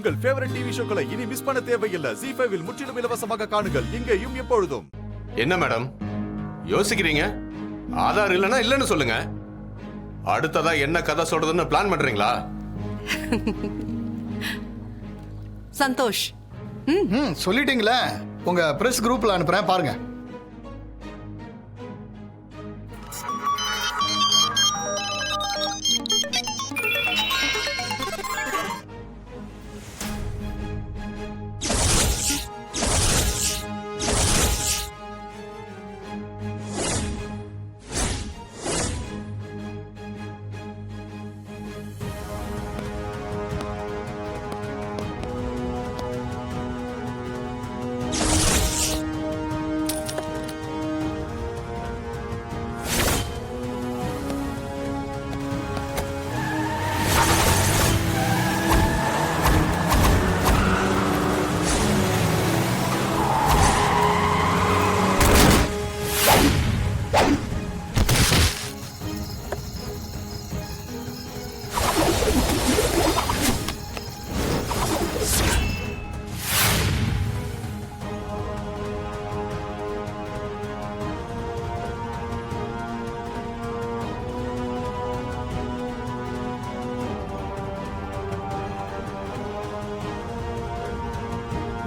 உங்கள் favourite TV ஷோக்களை இனி miss பண்ண தேவையில்லை. ZEE5 இல் முற்றிலும் இலவசமாக காணுங்கள். இங்கேயும் எப்பொழுதும். என்ன மேடம் யோசிக்கிறீங்க? ஆதார் இல்லைன்னா இல்லைன்னு சொல்லுங்க. அடுத்ததா என்ன கதை சொல்றதுன்னு பிளான் பண்றீங்களா? சந்தோஷ், சொல்லிட்டீங்களே, உங்க பிரஸ் குரூப்ல அனுப்புறேன் பாருங்க.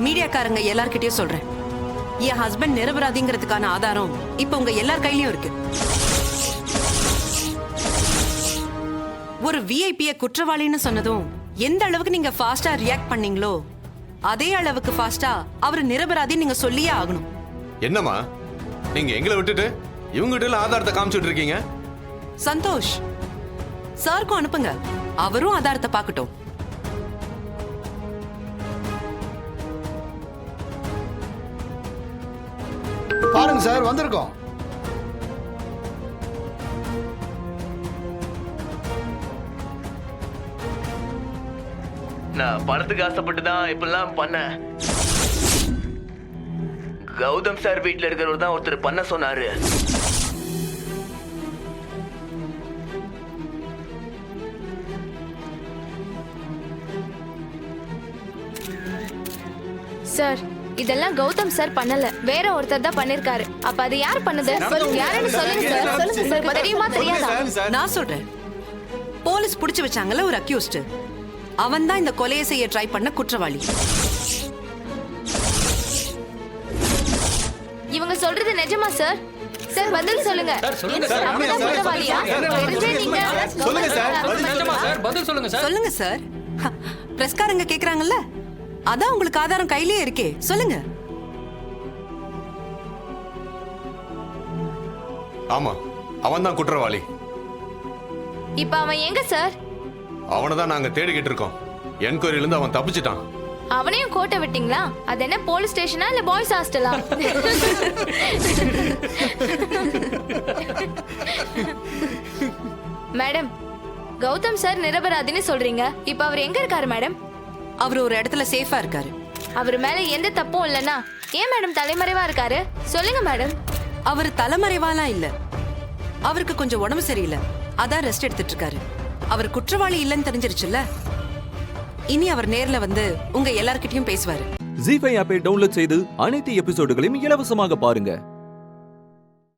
மீடியாக்காரங்க எல்லார்கிட்டயும் சொல்றேன், என் ஹஸ்பண்ட் நிரபராதிங்கிறதுக்கான ஆதாரம் இப்ப உங்க எல்லார் கையிலயும் இருக்கு. ஒரு விஐபிய குற்றவாளின்னு சொன்னதும் எந்த அளவுக்கு நீங்க ஃபாஸ்டா ரியாக்ட் பண்ணீங்களோ அதே அளவுக்கு ஃபாஸ்டா அவர் நிரபராதி நீங்க சொல்லியே ஆகணும். என்னம்மா நீங்க எங்களை விட்டுட்டு இவங்க கிட்ட ஆதாரத்தை காமிச்சிட்டு இருக்கீங்க? சந்தோஷ், சாருக்கும் அனுப்புங்க, அவரும் ஆதாரத்தை பார்க்கட்டும். பாருங்க சார், வந்திருக்கோம். நான் பணத்துக்கு ஆசைப்பட்டு தான் இப்பெல்லாம் பண்ணேன். கௌதம் சார் வீட்டில் இருக்கிறவர் தான் ஒருத்தர் பண்ண சொன்னாரு. சார், இதெல்லாம் கௌதம் சார் பண்ணல, வேற ஒருத்தர் தான் பண்ணிருக்காரு. அப்ப அது யார் பண்ணது? யாருன்னு சொல்லுங்க சார். சொல்லுங்க சார், தெரியுமா தெரியாதா? நான் சொல்றேன், போலீஸ் புடிச்சு வச்சாங்கல்ல ஒரு அக்யூஸ்ட், அவன் தான் இந்த கொலையை செய்ய ட்ரை பண்ண குற்றவாளி. இவங்க சொல்றது நிஜமா சார்? சார் பதில் சொல்லுங்க. அவர்தான் குற்றவாளியா? தெரிஞ்சே நீங்க சொல்லுங்க சார், நிஜமா சார்? பதில் சொல்லுங்க சார். சொல்லுங்க சார். பிரஸ்காரங்க கேக்குறாங்கல்ல, அதான் உங்களுக்கு ஆதாரம் கையிலே இருக்கே, சொல்லுங்க. ஆமா, அவன் தான் குற்றவாளி. இப்ப அவன் எங்க சார்? அவனை தான் நாங்க தேடிக்கிட்டு இருக்கோம். என்கொயரியில இருந்து அவன் தப்பிச்சிட்டான். அவனையும் கோட்டை விட்டீங்களா? அது என்ன போலீஸ் ஸ்டேஷனா இல்ல பாய்ஸ் ஹாஸ்டலா? மேடம், கௌதம் சார் நிரபராதின்னு சொல்றீங்க, இப்ப அவர் எங்க இருக்காரு மேடம்? அவர் ஒரு இடத்துல சேஃபா இருக்காரு. அவர் மேல எந்த தப்பும் இல்லனா ஏன் மேடம் தலைமறைவா இருக்காரு? சொல்லுங்க மேடம். அவர் தலைமறைவாலாம் இல்ல, அவருக்கு கொஞ்சம் உடம்பு சரியில்லை, அதான் ரெஸ்ட் எடுத்துட்டு இருக்காரு. அவர் குற்றவாளி இல்லைன்னு தெரிஞ்சிருச்சுல்ல, இனி அவர் நேர்ல வந்து உங்க எல்லார்கிட்டயும் பேசுவாரு. ZEE5 ஆப்பை டவுன்லோட் செய்து அனைத்து எபிசோடுகளையும் இலவசமாக பாருங்க.